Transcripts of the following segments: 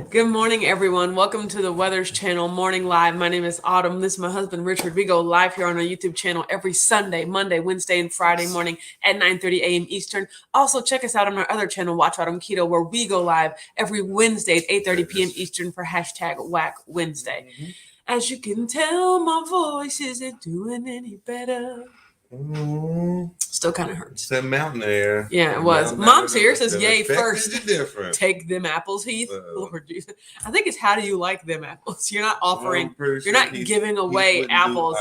Good morning, everyone. Welcome to the Weathers Channel Morning Live. My name is Autumn. This is my husband, Richard. We go live here on our YouTube channel every Sunday, Monday, Wednesday, and Friday morning at 9:30 a.m. Eastern. Also, check us out on our other channel, Watch Autumn Keto, where we go live every Wednesday at 8:30 p.m. Eastern for hashtag Whack Wednesday. As you can tell, my voice isn't doing any better. Still kind of hurts. It's that mountain air. Yeah, it was. Mom's here says, yay, first. Take them apples, Heath. Lord Jesus. I think it's how do you like them apples? You're not offering, you're not giving away apples.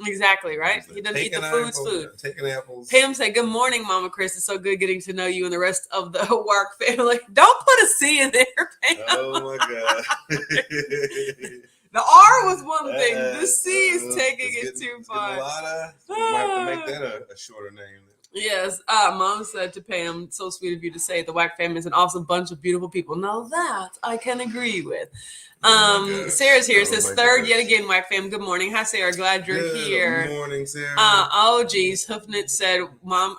Exactly, right? He doesn't eat the food's food. Taking apples. Pam said, good morning, Mama Chris. It's so good getting to know you and the rest of the work family. Don't put a C in there, Pam. Oh, my God. The R was one thing. The C is taking it too far. We might have to make that a shorter name. Yes. Mom said to Pam, so sweet of you to say the Whack family is an awesome bunch of beautiful people. Now that I can agree with. Sarah's here. Says third yet again, Whack fam. Good morning. Hi, Sarah. Glad you're here. Good morning, Sarah. Oh, geez. Hoofnit said, Mom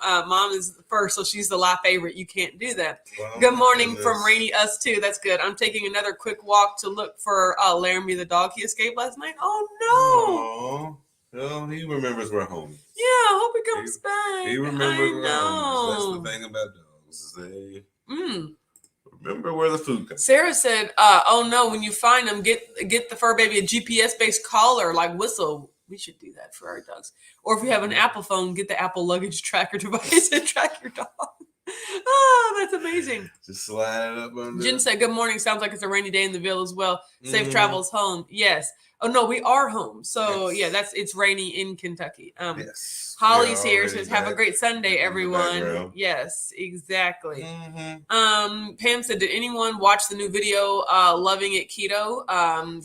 is first, so she's the live favorite. You can't do that. Well, good morning from Rainy Us too. That's good. I'm taking another quick walk to look for Laramie the dog. He escaped last night. Oh no. Well, he remembers we're home. Yeah, I hope he comes back. He remembers we're home. That's the thing about dogs. They remember where the food comes. Sarah said, oh no, when you find them, get the fur baby a GPS-based collar, like Whistle. We should do that for our dogs. Or if you have an Apple phone, get the Apple luggage tracker device and track your dog. Oh, that's amazing. Just slide it up under. Jen said, good morning. Sounds like it's a rainy day in the Ville as well. Safe travels home. Yes. Oh no, we are home. So yes. It's rainy in Kentucky. Yes. Holly's here, says have a great Sunday, everyone. Yes, exactly. Pam said, did anyone watch the new video, Loving It Keto?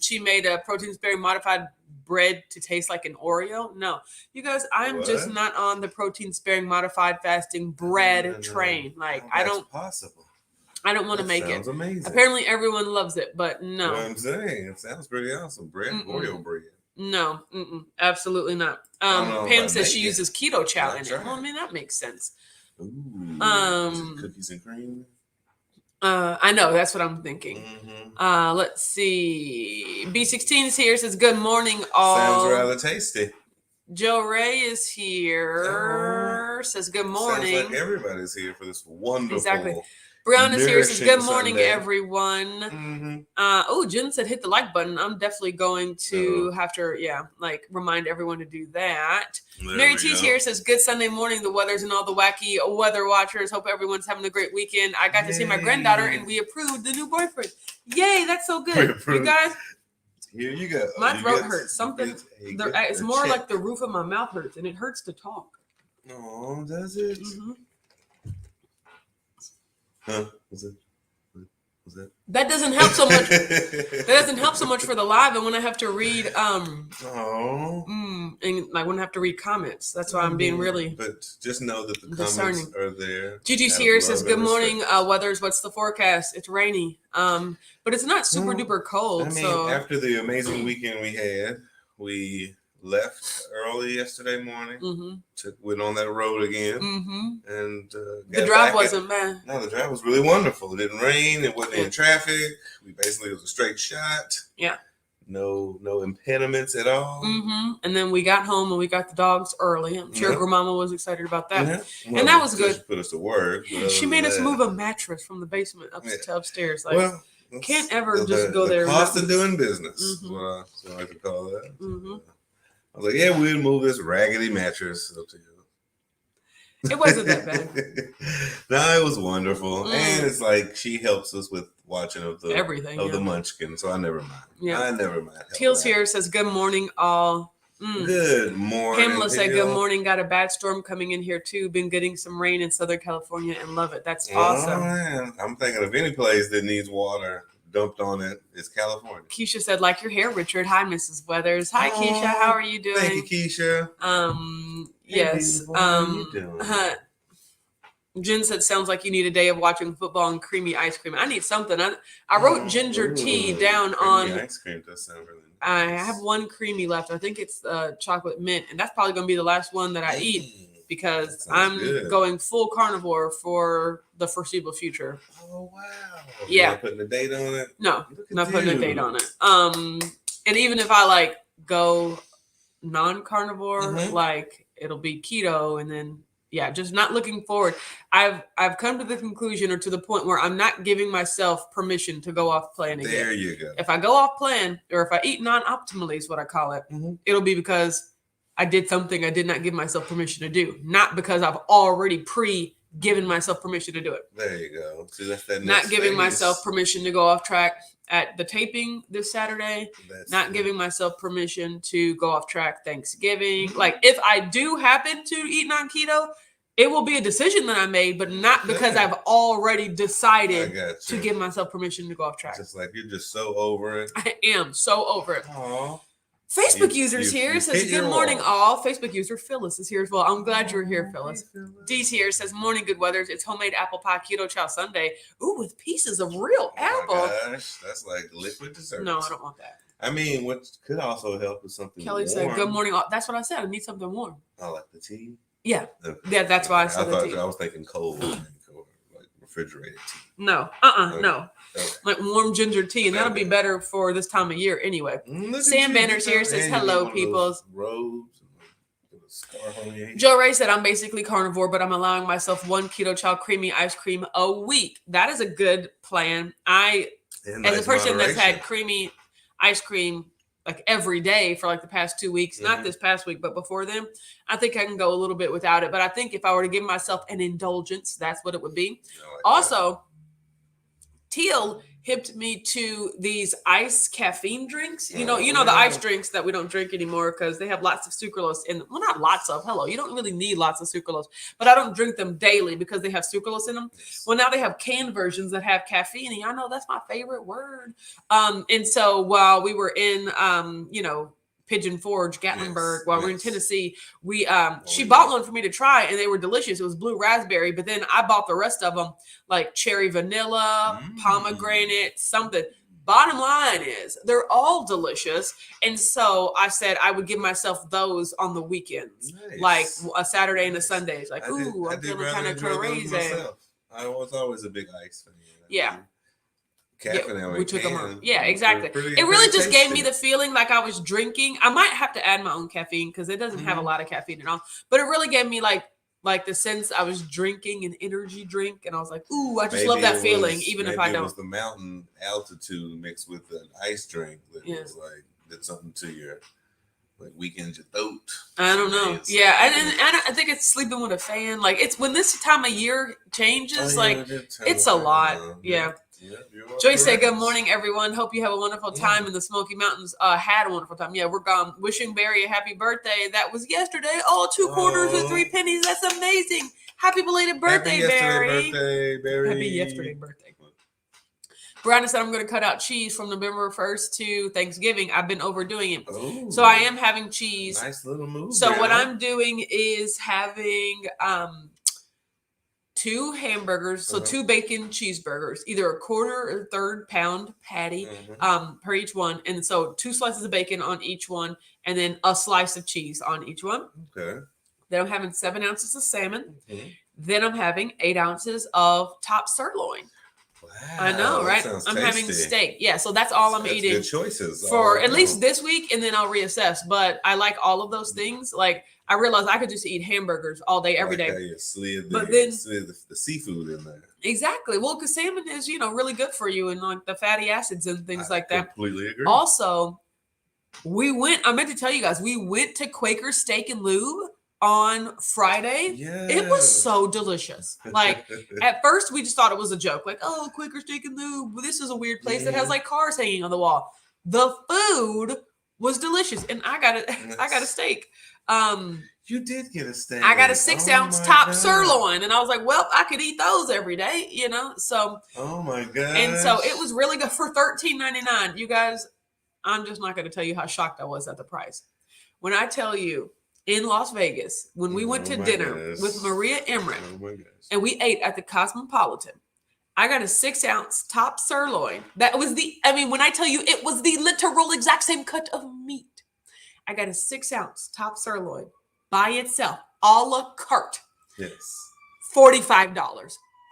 She made a protein sparing modified bread to taste like an Oreo. No, you guys, I'm just not on the protein sparing modified fasting bread train. Like I don't possible. I don't want to make it. Amazing. Apparently everyone loves it, but no. What I'm saying, it sounds pretty awesome. Bread, Oreo bread. No, absolutely not. Pam says she uses keto chow in it. Well, I mean, that makes sense. Ooh, cookies and cream. I know, that's what I'm thinking. Let's see. B16 is here, says good morning all. Sounds rather tasty. Joe Ray is here, says good morning. Sounds like everybody's here for this wonderful. Exactly. Brianna's here, says good morning, everyone. Jen said hit the like button. I'm definitely going to have to, remind everyone to do that. Mary T's here, says good Sunday morning, the weathers and all the wacky weather watchers. Hope everyone's having a great weekend. I got to see my granddaughter and we approved the new boyfriend. Yay, that's so good. You guys. Here you go. My throat hurts. Something. It's more like the roof of my mouth hurts, and it hurts to talk. Oh, does it? Huh? Was that? That doesn't help so much. That doesn't help so much for the live, and when I have to read, and like when I have to read comments, that's why I'm being really. But just know that the discerning. Comments are there. Gigi's here, says good morning, weathers. What's the forecast? It's rainy, but it's not super duper cold. I mean, after the amazing weekend we had, we left early yesterday morning. Went on that road again, and the drive wasn't bad. No, the drive was really wonderful. It didn't rain. It wasn't in traffic. We basically, it was a straight shot. Yeah. No impediments at all. And then we got home and we got the dogs early. I'm sure Grandmama was excited about that. Well, and that was good. She put us to work. She made us move a mattress from the basement to upstairs. Like, can't ever just go there. The cost of doing business is what I like to call that. I was like, yeah, we'll move this raggedy mattress up to you. It wasn't that bad. No, it was wonderful. And it's like she helps us with watching of the everything of the Munchkin, so I never mind. Yeah. I never mind. Teal's here, says good morning all. Good morning. Pamela said good morning. Got a bad storm coming in here too. Been getting some rain in Southern California and love it. That's awesome. Man. I'm thinking of any place that needs water dumped on it, it's California. Keisha said, like your hair, Richard. Hi, Mrs. Weathers. Hi, Keisha. How are you doing? Thank you, Keisha. Yes. How are you doing? Jen said, sounds like you need a day of watching football and creamy ice cream. I need something. I wrote ginger tea down on. Ice cream does sound really nice. I have one creamy left. I think it's chocolate mint, and that's probably going to be the last one that I eat. because I'm going full carnivore for the foreseeable future. Oh wow! Yeah, you're not putting a date on it. No, not putting a date on it. And even if I like go non-carnivore, like it'll be keto, and then just not looking forward. I've come to the conclusion, or to the point where I'm not giving myself permission to go off plan again. There you go. If I go off plan, or if I eat non-optimally is what I call it, it'll be because I did something I did not give myself permission to do, not because I've already given myself permission to do it. There you go. See, that's that not giving myself permission to go off track at the taping this Saturday. Not giving myself permission to go off track Thanksgiving. Like, if I do happen to eat non-keto, it will be a decision that I made, but not because I've already decided to give myself permission to go off track. Just like you're just so over it. I am so over it. Aww. Facebook users here says, good morning, all. Facebook user Phyllis is here as well. I'm glad you're here, Phyllis. D's here says, morning, good weathers. It's homemade apple pie keto chow sundae. Ooh, with pieces of real apple. Oh my gosh, that's like liquid dessert. No, I don't want that. I mean, what could also help is something Kelly warm. said, good morning, all. That's what I said. I need something warm. Oh, like the tea? Yeah. Yeah, that's why I said the tea. I was thinking cold, like refrigerated tea. No, no. Okay. Like warm ginger tea, and that'll be better for this time of year anyway. Sam Banner's here, says hello, peoples. Robes. Joe Ray said, I'm basically carnivore, but I'm allowing myself one keto chow creamy ice cream a week. That is a good plan. As a person that's had creamy ice cream like every day for like the past 2 weeks, not this past week, but before then, I think I can go a little bit without it. But I think if I were to give myself an indulgence, that's what it would be. Also, Teal hipped me to these ice caffeine drinks. You know the ice drinks that we don't drink anymore because they have lots of sucralose in them. Well, not lots of. Hello, you don't really need lots of sucralose, but I don't drink them daily because they have sucralose in them. Well, now they have canned versions that have caffeine, and I know that's my favorite word. And so while we were in, Pigeon Forge, Gatlinburg, while we're in Tennessee, she bought one for me to try, and they were delicious. It was blue raspberry, but then I bought the rest of them, like cherry vanilla, pomegranate, something. Bottom line is they're all delicious. And so I said I would give myself those on the weekends, like a Saturday and a Sundays. Like, I'm feeling kind of crazy. I was always a big ice fan. Yeah. We took them on. Yeah, exactly. It really just gave me the feeling like I was drinking. I might have to add my own caffeine because it doesn't have a lot of caffeine at all. But it really gave me like the sense I was drinking an energy drink, and I was like, "Ooh, I just love that feeling." Even if I don't. It was the mountain altitude mixed with an ice drink that was like did something to your weakened your throat. I don't know. Yeah, I think it's sleeping with a fan. Like it's when this time of year changes. It's a lot. Yeah. Joyce said, good morning, everyone. Hope you have a wonderful time in the Smoky Mountains. Had a wonderful time. Yeah, we're gone. Wishing Barry a happy birthday. That was yesterday. Oh, 2 quarters and 3 pennies. That's amazing. Happy belated birthday, Barry. Happy yesterday birthday. Brianna said, I'm going to cut out cheese from November 1st to Thanksgiving. I've been overdoing it. Ooh, so I am having cheese. Nice little move. So what I'm doing is having 2 hamburgers, so 2 bacon cheeseburgers, either a quarter or third pound patty per each one. And so 2 slices of bacon on each one, and then a slice of cheese on each one. Okay. Then I'm having 7 ounces of salmon. Then I'm having 8 ounces of top sirloin. Wow, I know, right? I'm having steak. Yeah, so that's all I'm eating. Good choices for at least this week, and then I'll reassess. But I like all of those things. Like I realized I could just eat hamburgers all day, every day. But then the seafood in there. Exactly. Well, because salmon is really good for you, and like the fatty acids and things like that. Completely agree. Also, I meant to tell you guys, we went to Quaker Steak and Lube on Friday. It was so delicious. Like at first we just thought it was a joke, like, oh, Quaker Steak and Lube, this is a weird place that has like cars hanging on the wall. The food was delicious, and I got a steak. You did get a steak. I got a 6-ounce top sirloin, and I was like, well, I could eat those every day, so oh my god. And so it was really good for $13.99. You guys, I'm just not going to tell you how shocked I was at the price when I tell you, in Las Vegas, when we went to dinner with Maria Emmerich, and we ate at the Cosmopolitan, I got a 6-ounce top sirloin. That was when I tell you it was the literal exact same cut of meat. I got a 6-ounce top sirloin by itself a la carte. Yes. $45.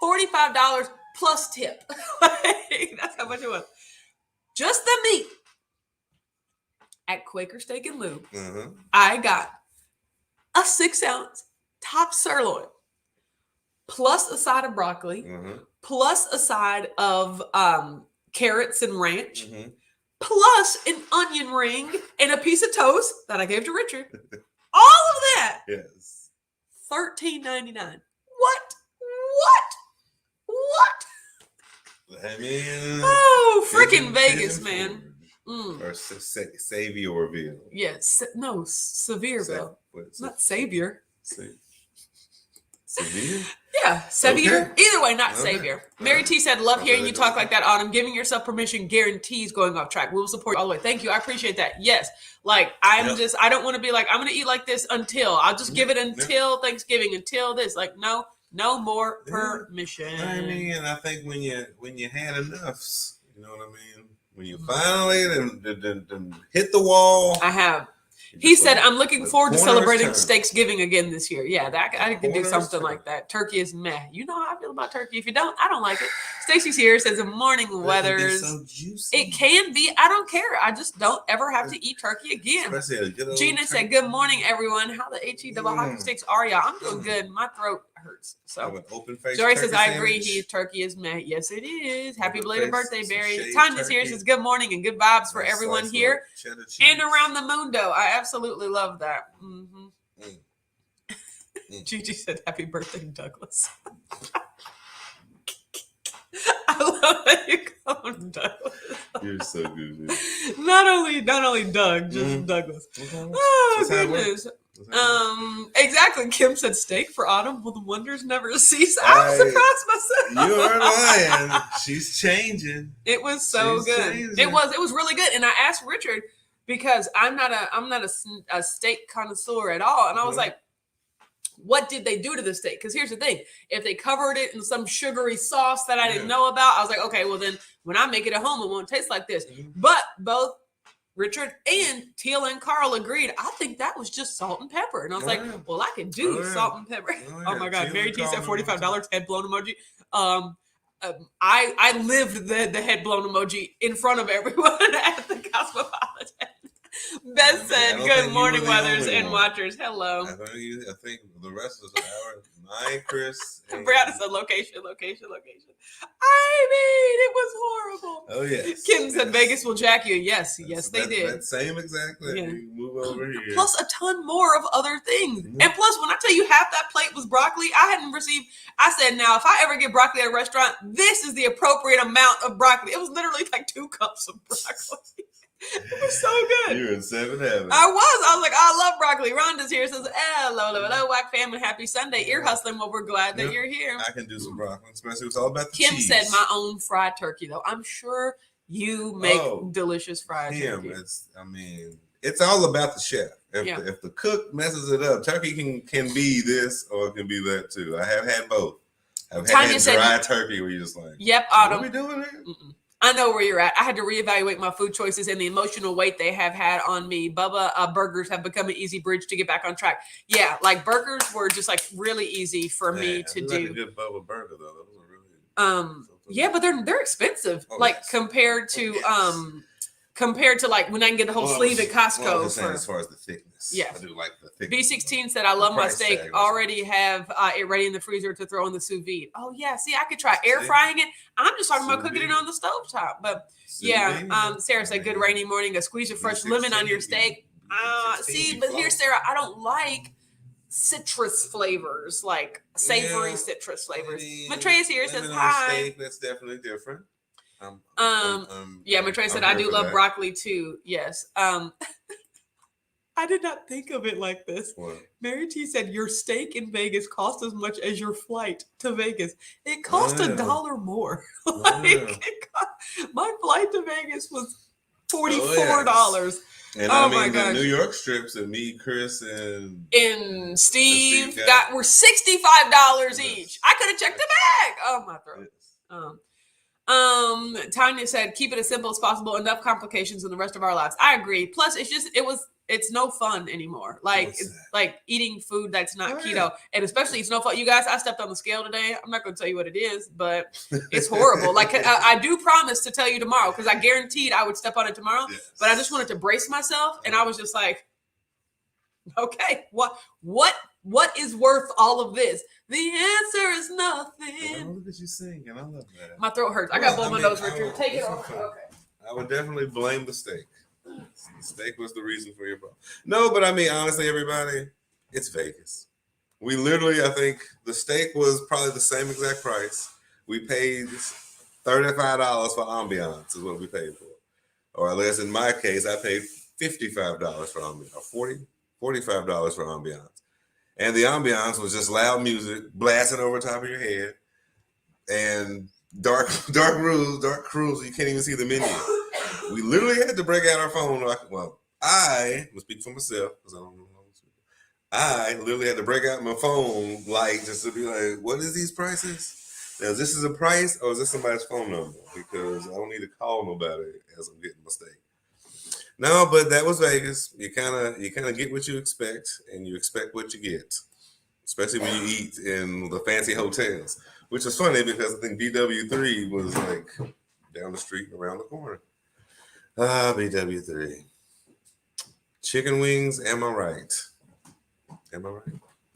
$45 plus tip. That's how much it was. Just the meat. At Quaker Steak and Lube, I got a 6-ounce top sirloin, plus a side of broccoli, plus a side of carrots and ranch, plus an onion ring and a piece of toast that I gave to Richard. All of that. Yes. $13.99. What? I mean, freaking Vegas, man. Or Saviorville. Yes. No, Sevierville. Not Savior. Severe? Yeah, Savior. Okay. Either way, not Savior. Mary T said, love hearing you talk like that, Autumn. Giving yourself permission guarantees going off track. We will support you all the way. Thank you. I appreciate that. Yes. Like, I don't want to be like, I'm going to eat like this until. I'll just give it until Thanksgiving, until this. Like, no more permission. I mean, I think when you had enough, you know what I mean? When you finally hit the wall. I have. He said, I'm looking forward to celebrating Steaksgiving again this year. Yeah, I could do something like that. Turkey is meh. You know how I feel about turkey. If you don't, I don't like it. Stacy's here, says, morning weathers. So juicy. It can be. I don't care. I just don't ever have to eat turkey again. Gina said, good morning, everyone. How the HE double hockey sticks are y'all? I'm doing good. My throat hurts. So Jory says, I agree. Turkey is meh. Yes, it is. Happy belated birthday, Barry. Tanya's here, says, good morning and good vibes for everyone here and around the mundo. I absolutely love that. Gigi said, happy birthday, Douglas. I love that you call him Douglas. You're so good. Not only Doug, just Douglas. Oh, goodness. Exactly. Kim said, steak for Autumn. Will the wonders never cease? I was surprised myself. You're lying. She's changing. It was so good. Changing. It was really good. And I asked Richard, because I'm not a steak connoisseur at all. And I was like, what did they do to the steak? Because here's the thing. If they covered it in some sugary sauce that I didn't know about, I was like, okay, well then when I make it at home, it won't taste like this. But both Richard and Teal and Carl agreed, I think that was just salt and pepper. And I was like, well, I can do salt and pepper. Oh my God. Mary T said $45, head blown emoji. I lived the head blown emoji in front of everyone at the Cosmopolitan. Beth said, good morning, weathers and watchers. Hello. I think the rest of the hour, mine, Chris. Brad said, location. I mean, it was horrible. Oh, yes. Kim said, Vegas will jack you. Yes, they did. That same exactly. Yeah. You move over here. Plus a ton more of other things. Mm-hmm. And plus, when I tell you half that plate was broccoli, I said, now, if I ever get broccoli at a restaurant, this is the appropriate amount of broccoli. It was literally like 2 cups of broccoli. It was so good. You're in 7 heaven. I was like, I love broccoli. Rhonda's here, says, hello, Whack family, happy Sunday. Ear hustling, well, we're glad that you're here. I can do some broccoli, especially it's all about the Kim cheese. said, my own fried turkey, though. I'm sure you make delicious fried turkey. It's all about the chef. If the cook messes it up, turkey can be this or it can be that too. I have had both. I've had dry turkey where you're just like, yep, Autumn. What are we doing here? I know where you're at. I had to reevaluate my food choices and the emotional weight they have had on me. Bubba, burgers have become an easy bridge to get back on track. Yeah, like burgers were just like really easy for me to do. Like a good Bubba burger though. That was really yeah, but they're expensive. Compared to like when I can get the whole sleeve at Costco. As far as the thickness. Yeah. I do like the thickness. B16 said, I love my steak. Already have it ready in the freezer to throw in the sous vide. Oh, yeah. See, I could try air frying it. I'm just talking about cooking it on the stovetop. But Sarah said, good rainy morning. A squeeze of fresh lemon on your steak. But here's Sarah. I don't like citrus flavors, like savory citrus flavors. Matreya's here, says hi. Steak, that's definitely different. Matrey said, I do love broccoli too. Yes. I did not think of it like this. What? Mary T said, your steak in Vegas cost as much as your flight to Vegas. It cost $1 more. My flight to Vegas was $44. And my gosh. The New York strips and me, Chris, and Steve were $65 each. I could have checked the bag. Oh, my throat. Tanya said, keep it as simple as possible. Enough complications in the rest of our lives. I agree. Plus, it It's no fun anymore. Like like eating food that's not keto, and especially it's no fun. You guys, I stepped on the scale today. I'm not going to tell you what it is, but it's horrible. Like I do promise to tell you tomorrow because I guaranteed I would step on it tomorrow. Yes. But I just wanted to brace myself, and I was just like, okay, what is worth all of this? The answer is nothing. Look at you singing. I love that. My throat hurts. I got blow my nose, Richard. Take it off. Okay. I would definitely blame the steak. The steak was the reason for your problem. No, but I mean, honestly, everybody, it's Vegas. We literally, I think the steak was probably the same exact price. We paid $35 for ambiance is what we paid for. Or at least in my case, I paid $55 for ambiance, or $45 for ambiance. And the ambiance was just loud music blasting over top of your head and dark rooms. You can't even see the menu. We literally had to break out our phone. Well, I will speak for myself because I don't know. I literally had to break out my phone light just to be like, what is these prices? Now, is this a price or is this somebody's phone number? Because I don't need to call nobody as I'm getting my steak. No, but that was Vegas. You kind of get what you expect, and you expect what you get, especially when you eat in the fancy hotels. Which is funny because I think BW3 was like down the street, around the corner. BW3. Chicken wings. Am I right?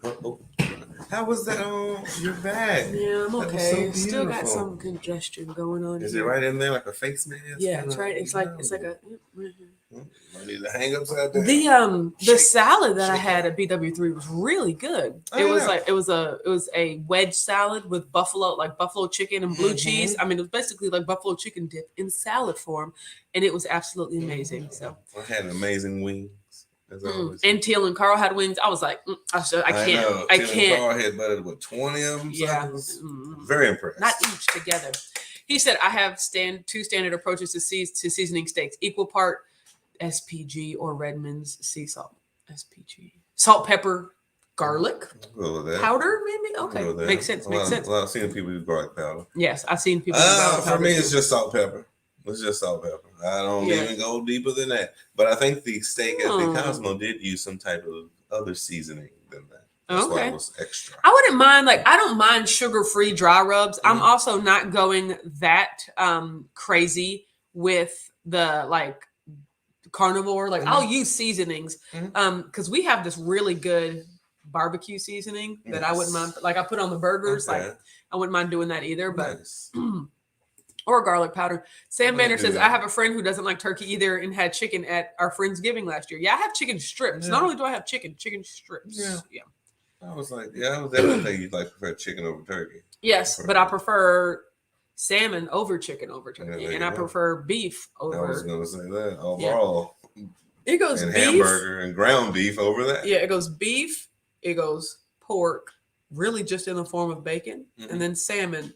Oh. How was that on your back? Yeah, I'm okay. So still got some congestion going on. Is it right in there like a face mask? Yeah, it's right. It's like a. I need to hang upside down. The salad that I had at BW3 was really good. It was a wedge salad with buffalo chicken and blue cheese. I mean, it was basically like buffalo chicken dip in salad form, and it was absolutely amazing. So I had amazing wings. And Teal and Carl had wings. I was like, I can't. I can't. Carl had buttered with 20 of them. Yeah, very impressed. Not each together. He said, I have two standard approaches to seasoning steaks: equal part SPG or Redmond's sea salt. SPG, salt, pepper, garlic powder, maybe. Okay, makes sense. Well, I've seen people use garlic powder. Yes, I've seen people. Use garlic powder for me, it's just salt, pepper. It's just salt, pepper. I don't even go deeper than that. But I think the steak at the Cosmo did use some type of other seasoning than that. That's why it was extra. I wouldn't mind, I don't mind sugar-free dry rubs. Mm-hmm. I'm also not going that crazy with the carnivore. I'll use seasonings because we have this really good barbecue seasoning that I wouldn't mind. I put on the burgers. I wouldn't mind doing that either. But or garlic powder. Sam Banner says, I have a friend who doesn't like turkey either and had chicken at our Friendsgiving last year. Yeah, I have chicken strips. Yeah. Not only do I have chicken strips. Yeah. I was definitely think you'd prefer chicken over turkey. Yes, but I prefer salmon over chicken over turkey. And I prefer beef over. I was going to say that overall. Yeah. It goes and beef. Hamburger and ground beef over that. Yeah, it goes beef. It goes pork, really just in the form of bacon. Mm-hmm. And then salmon.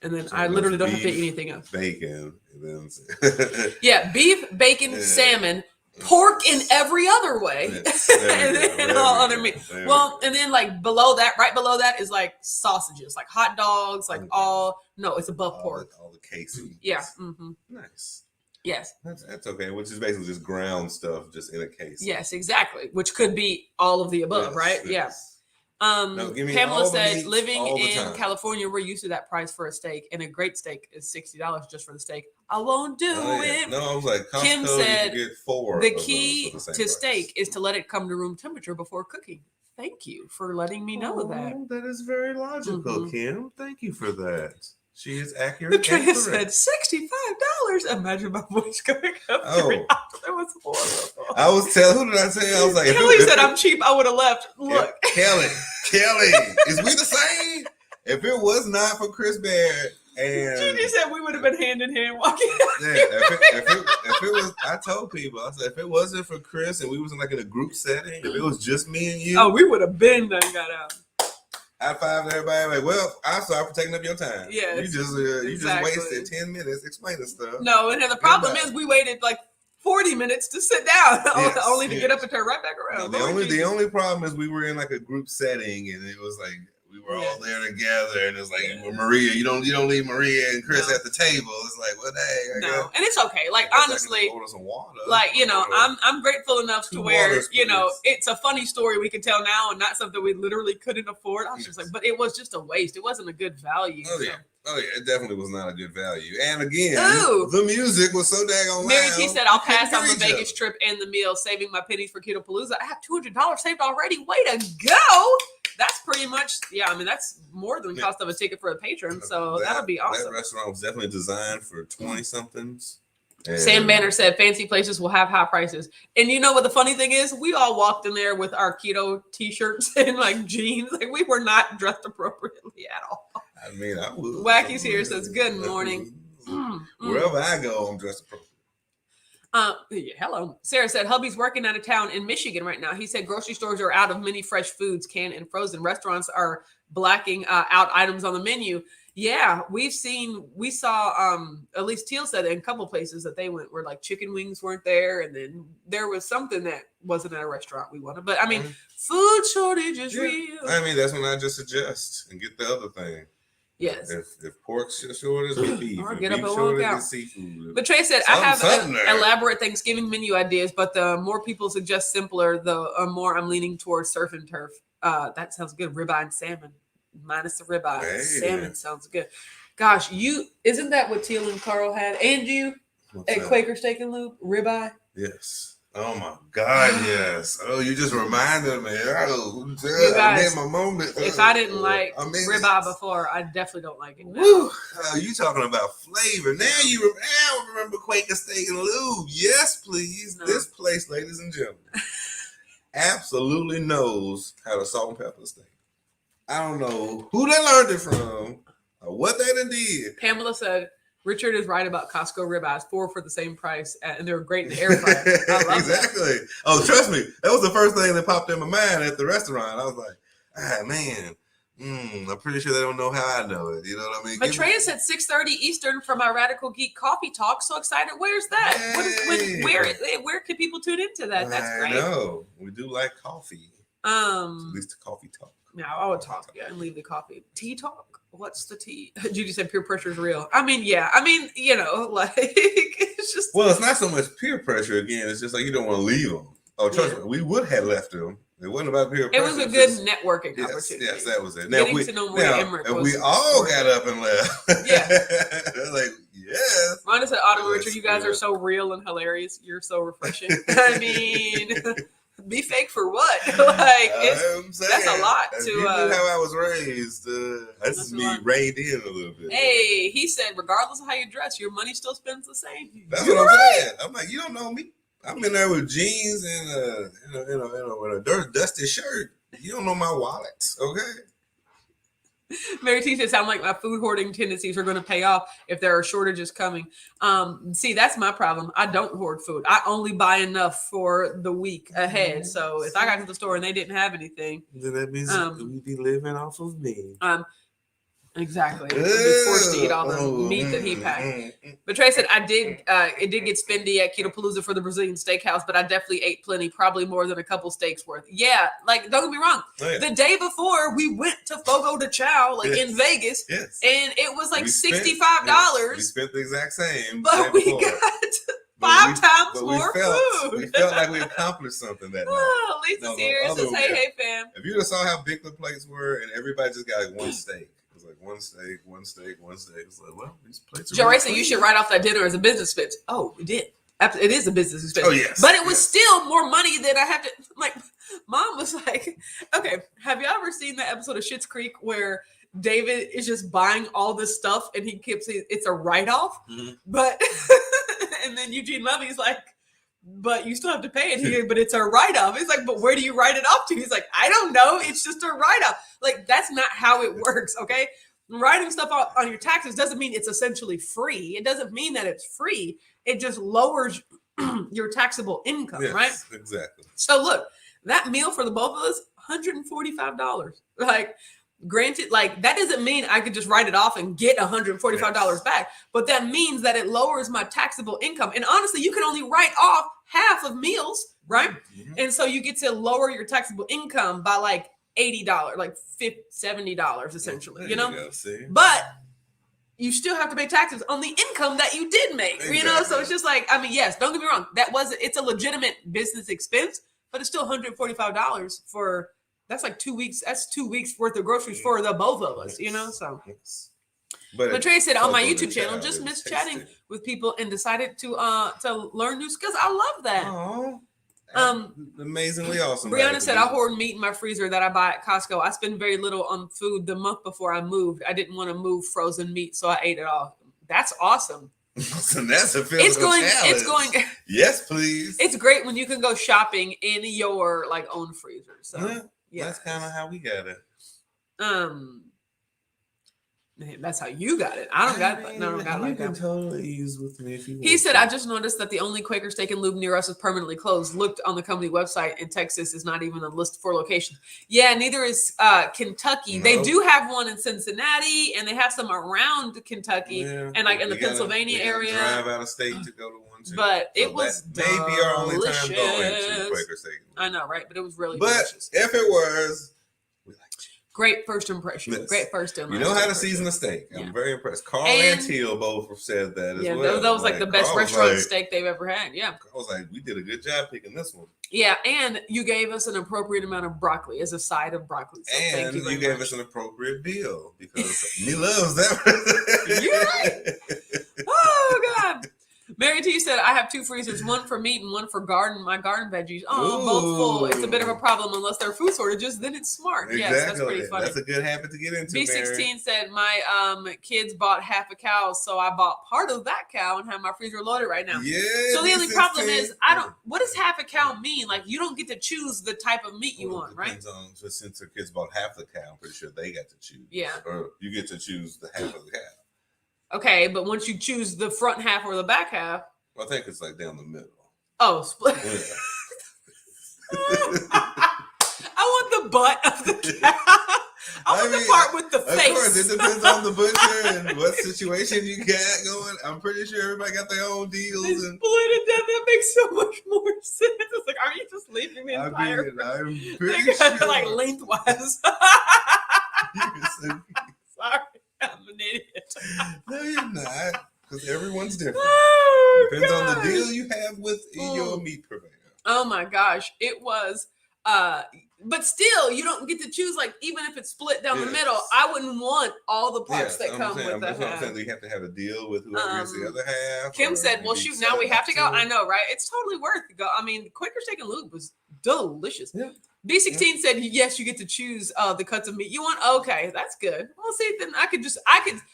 And then I literally don't have to eat anything else. Bacon. And then beef, bacon, salmon, pork in every other way. And then all other meat. Well, and then below that, right below that is sausages, hot dogs, it's above pork. All the casing. Yeah. Mm-hmm. Nice. Yes. That's okay. Which is basically just ground stuff just in a case. Yes, exactly. Which could be all of the above, right? Yes. Yeah. Pamela said, living in California, we're used to that price for a steak, and a great steak is $60 just for the steak. I won't do it. No, I was like, Costco, Kim said, you get 4 the key to steak is to let it come to room temperature before cooking. Thank you for letting me know that. That is very logical, Kim. Thank you for that. She is accurate. Katrina said $65. Imagine my voice going up. That was horrible. I was telling, who did I say? I was like, Kelly said I'm cheap. I would have left. Look, Kelly, is we the same? If it was not for Chris Bear and Gigi said we would have been hand in hand walking. If it was, I told people, I said, if it wasn't for Chris and we was in a group setting, if it was just me and you, we would have been done got out. High five to everybody. Well, I'm sorry for taking up your time. Yeah, you just wasted 10 minutes explaining stuff. No, and the problem is we waited 40 minutes to sit down, only to get up and turn right back around. No, the only problem is we were in a group setting, and it was we were all there together, and it's like Maria, you don't leave Maria and Chris at the table. It's like, well, dang, no, and it's okay. Like honestly, order some water. Like I'm grateful enough to where it's a funny story we can tell now, and not something we literally couldn't afford. I was just like, but it was just a waste. It wasn't a good value. Oh yeah, it definitely was not a good value. And again, the music was so daggone loud. Mary T said, "I'll pass on the Vegas trip and the meal, saving my pennies for Keto Palooza. I have $200 saved already. Way to go!" That's pretty much, I mean, that's more than the cost of a ticket for a patron. So that'll be awesome. That restaurant was definitely designed for 20-somethings. Sam Banner said fancy places will have high prices. And you know what the funny thing is? We all walked in there with our keto t-shirts and like jeans. Like we were not dressed appropriately at all. I mean, I would. Wacky's here says, good morning. Wherever I go, I'm dressed appropriately. Hello. Sarah said, hubby's working out of town in Michigan right now. He said grocery stores are out of many fresh foods, canned and frozen. Restaurants are blacking out items on the menu. Yeah, we saw, at least Teal said in a couple places that they went where like chicken wings weren't there. And then there was something that wasn't at a restaurant we wanted. But I mean, food shortage is real. I mean, that's when I just adjust and get the other thing. Yes. If pork's shortage, get beef. Or if get beef up and shortage, walk out. get seafood. But Trey said, I have elaborate Thanksgiving menu ideas, but the more people suggest simpler, the more I'm leaning towards surf and turf. That sounds good. Ribeye and salmon. Minus the ribeye. Hey. Salmon sounds good. Gosh, isn't that what Teal and Carl had? And you at Quaker Steak and Lube? Ribeye? Yes. Oh my God, yes. Oh, you just reminded me. You guys, I made my moment. If I didn't like ribeye before, I definitely don't like it now. Woo. You talking about flavor. Now you remember Quaker Steak and Lube. Yes, please. No. This place, ladies and gentlemen, absolutely knows how to salt and pepper steak. I don't know who they learned it from or what they done did. Pamela said, Richard is right about Costco ribeyes, 4 for the same price, and they're great in the air fryer. I love exactly. That. Oh, trust me, that was the first thing that popped in my mind at the restaurant. I was like, man, I'm pretty sure they don't know how I know it. You know what I mean? Matreya said 6:30 Eastern for my Radical Geek Coffee Talk. So excited. Where's that? Where can people tune into that? That's great. I know. We do like coffee. At least the coffee talk. Yeah, I would talk. Yeah, and leave the coffee. Tea talk? What's the tea? Judy said peer pressure is real. I mean, yeah. I mean, like it's just. Well, it's not so much peer pressure. Again, it's just like you don't want to leave them. Oh, trust me, we would have left them. It wasn't about peer pressure. It was a good networking opportunity. Yes, that was it. Now, Getting to know Maria Emmerich and we all got up and left. Yeah. Like, yes. Rhonda said, Autumn Richard, you guys are so real and hilarious. You're so refreshing. I mean. Be fake for what? Like that's a lot to. You knew how I was raised. That's me reined in a little bit. Hey, he said, regardless of how you dress, your money still spends the same. That's what I'm saying. I'm like, you don't know me. I'm in there with jeans and with a dusty shirt. You don't know my wallet, okay? Mary T said, sound like my food hoarding tendencies are going to pay off if there are shortages coming. See, that's my problem. I don't hoard food. I only buy enough for the week ahead. So if I got to the store and they didn't have anything, then that means we'd be living off of me. Exactly. Be forced to eat all the meat that he packed. But Trey said, it did get spendy at Keto Palooza for the Brazilian steakhouse, but I definitely ate plenty, probably more than a couple steaks worth. Yeah, like, don't get me wrong. Oh, yeah. The day before, we went to Fogo de Chao, in Vegas, and it was like $65. We spent the exact same. But we got 5 times more food. We felt like we accomplished something that night. Lisa's here. Says, hey, fam. If you just saw how big the plates were, and everybody just got like one steak. Like one steak. It's like, well, these plates are. Joe Ray said you should write off that dinner as a business expense. Oh, we did. It is a business expense. Oh, yes. But it was still more money than I have to. Like, Mom was like, okay, have you ever seen that episode of Schitt's Creek where David is just buying all this stuff and he keeps it's a write-off? Mm-hmm. But, and then Eugene Levy's like, but you still have to pay it here, but it's a write-off. It's like, but where do you write it off to? He's like, I don't know. It's just a write-off. Like, that's not how it works, okay? Writing stuff on your taxes doesn't mean it's essentially free. It doesn't mean that it's free. It just lowers your taxable income, right? Exactly. So look, that meal for the both of us, $145. Like, granted, like that doesn't mean I could just write it off and get $145 back, but that means that it lowers my taxable income. And honestly, you can only write off half of meals, right? Mm-hmm. And so you get to lower your taxable income by like $80, like $70 essentially, There go, see? But you still have to pay taxes on the income that you did make, Exactly. So it's just like, I mean, yes, don't get me wrong. It's a legitimate business expense, but it's still $145 for, that's like 2 weeks. That's 2 weeks worth of groceries for the both of us, so. Yes. But Trey said on my YouTube channel, just missed chatting with people and decided to learn new skills. I love that. Aww. Amazingly awesome. Brianna said, I hoard meat in my freezer that I buy at Costco. I spend very little on food. The month before I moved, I didn't want to move frozen meat, so I ate it all. That's awesome. So that's a physical challenge. It's going. Yes, please. It's great when you can go shopping in your own freezer. So yeah, that's kind of how we got it. That's how you got it. I don't got it. No, I don't got it like that. Totally use with me if you want. He said, I just noticed that the only Quaker Steak and Lube near us is permanently closed. Looked on the company website, and Texas is not even a list for locations. Yeah, neither is Kentucky. No. They do have one in Cincinnati, and they have some around Kentucky and like in the Pennsylvania area. Drive out of state to go to one too. But so it was maybe our only time going to Quaker Steak. I know, right? But it was really delicious. If it was. Great first impression. Yes. Great first impression. You know how to season a steak. I'm very impressed. Carl and Teal both have said that as well. That was like the best restaurant steak they've ever had. Yeah. I was like, we did a good job picking this one. Yeah, and you gave us an appropriate amount of broccoli as a side of broccoli. So and thank you gave us an appropriate bill because me loves that. You're right. Oh, God. Mary T said, I have 2 freezers, one for meat and one for my garden veggies. Oh, both full. It's a bit of a problem unless there are food shortages. Then it's smart. Exactly. Yes, that's pretty funny. That's a good habit to get into. B16 said, my kids bought half a cow, so I bought part of that cow and have my freezer loaded right now. Yeah. So the only problem is, what does half a cow mean? Like, you don't get to choose the type of meat you want, right? Depends on, since the kids bought half the cow, I'm pretty sure they got to choose. Yeah. Or you get to choose the half of the cow. Okay, but once you choose the front half or the back half, I think it's like down the middle. Oh, split. Yeah. I want the butt of the cow. I want the part with the face. Of course, it depends on the butcher and what situation you got going. I'm pretty sure everybody got their own deals. They split it down. That makes so much more sense. It's like, aren't you just leaving the entire? I'm pretty sure. Like lengthwise. Sorry, I'm an idiot. No, you're not. Because everyone's different. Oh, depends on the deal you have with your meat purveyor. Oh my gosh, it was. But still, you don't get to choose. Like, even if it's split down the middle, I wouldn't want all the parts that come with the half. You have to have a deal with whoever is the other half. Kim said, "Well, shoot, now we have to go." I know, right? It's totally worth it. I mean, Quaker Steak and Lube was delicious. Yeah. B16 said, yes, you get to choose the cuts of meat you want. Okay, that's good. Well, see, then I could.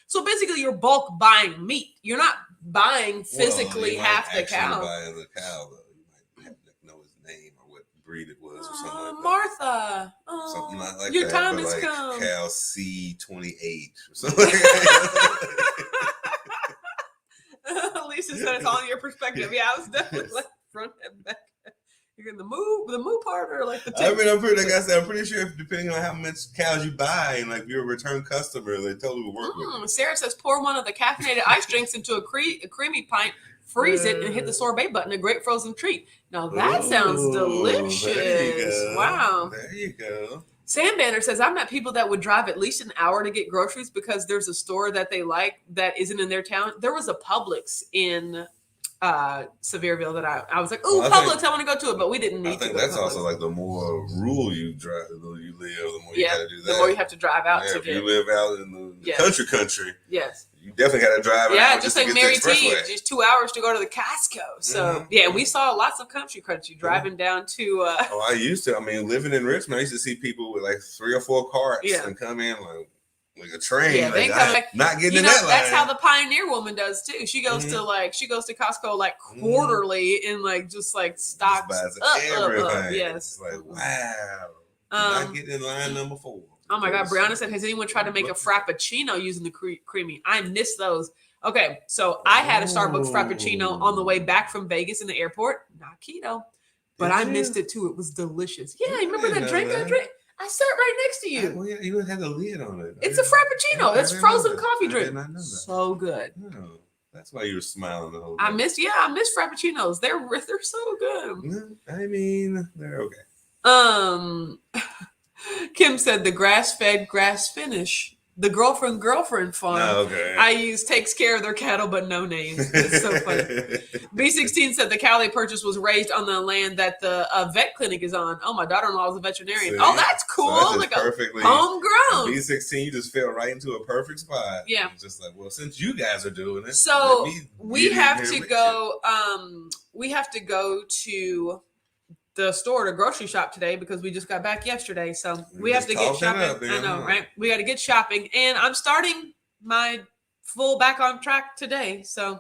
So basically, you're bulk buying meat. You're not buying physically half the cow. Buying the cow, though. You might have to know his name or what breed it was or something like that. Martha. Something like your that. Time has like come. Cow C28 or something like that. Lisa said it's all in your perspective. Yeah, I was definitely like front and back. You're in the moo part or like the tip? I mean, I'm pretty sure if, depending on how much cows you buy and like you're a return customer, they totally will work with you. Sarah says, pour one of the caffeinated ice drinks into a creamy pint, freeze it, and hit the sorbet button. A great frozen treat. Now that sounds delicious. There you go. Wow. There you go. Sam Banner says, I've met people that would drive at least an hour to get groceries because there's a store that they like that isn't in their town. There was a Publix in Sevierville that I was like, Publix, I want to go to it, but we didn't need to. I think that's also like the more rural you live, the more you got to do that. The more you have to drive out to if you live out in the country. Yes. You definitely got to drive. Yeah, just like Mary T, just 2 hours to go to the Costco. So we saw lots of country driving down to. I used to. I mean, living in Richmond, I used to see people with like 3 or 4 carts and come in like a train. Yeah, they come back. Not getting in that line. That's how the Pioneer woman does too. She goes to Costco like quarterly and like just like stocks up. Yes. It's like, wow. Not getting in line number 4. Oh my God. Brianna said, has anyone tried to make a Frappuccino using the creamy? I miss those. Okay. So I had a Starbucks Frappuccino on the way back from Vegas in the airport. Not keto, but I missed it too. It was delicious. Yeah. You remember that drink I drank? I sat right next to you. Well, yeah, you had the lid on it. It's a Frappuccino. It's frozen coffee drink. I did not know that. So good. No, that's why you were smiling the whole time. I miss Frappuccinos. They're so good. I mean, they're okay. Kim said the grass-fed, grass-finish. The girlfriend farm Okay. I use takes care of their cattle, but no names. It's so funny. B16 said the cow they purchased was raised on the land that the vet clinic is on. Oh, my daughter-in-law is a veterinarian. See? Oh, that's cool. So that's like perfectly homegrown. B16, you just fell right into a perfect spot. Yeah. It's just like, well, since you guys are doing it, so we have to go. We have to go to the store to grocery shop today because we just got back yesterday. So we have to get shopping. I know, right? We got to get shopping, and I'm starting my full back on track today. So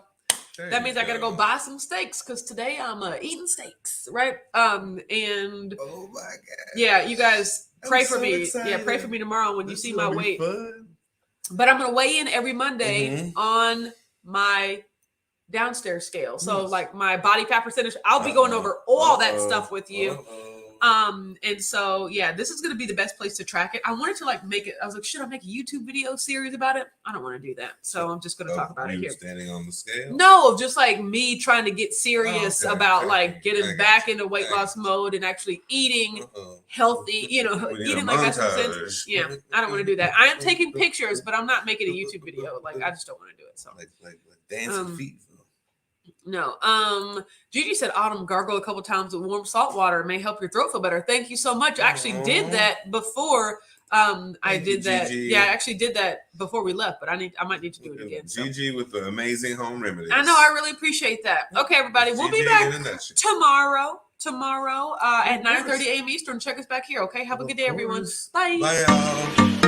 that means I got to go buy some steaks because today I'm eating steaks, right? And oh my god, yeah, you guys pray for me. Excited. Yeah, pray for me tomorrow when you see my weight. Fun. But I'm gonna weigh in every Monday on my downstairs scale. So like my body fat percentage, I'll be going over all that stuff with you. And so yeah, this is gonna be the best place to track it. I wanted to like make it. I was like, should I make a YouTube video series about it? I don't want to do that. So I'm just gonna talk about it here. Standing on the scale? No, just like me trying to get serious about like getting back into weight loss mode and actually eating healthy, eating like that's what sense. Yeah, I don't want to do that. I am taking pictures, but I'm not making a YouTube video. Like I just don't want to do it. So like dancing feet. No. Gigi said Autumn gargle a couple times with warm salt water may help your throat feel better. Thank you so much. I actually did that before. I did that. Gigi. Yeah, I actually did that before we left, but I might need to do it again. Gigi with the amazing home remedies. I know. I really appreciate that. Okay, everybody, we'll be back tomorrow. At 9:30 a.m. Eastern. Check us back here. Okay. Have a good day, everyone. Bye. Bye, y'all.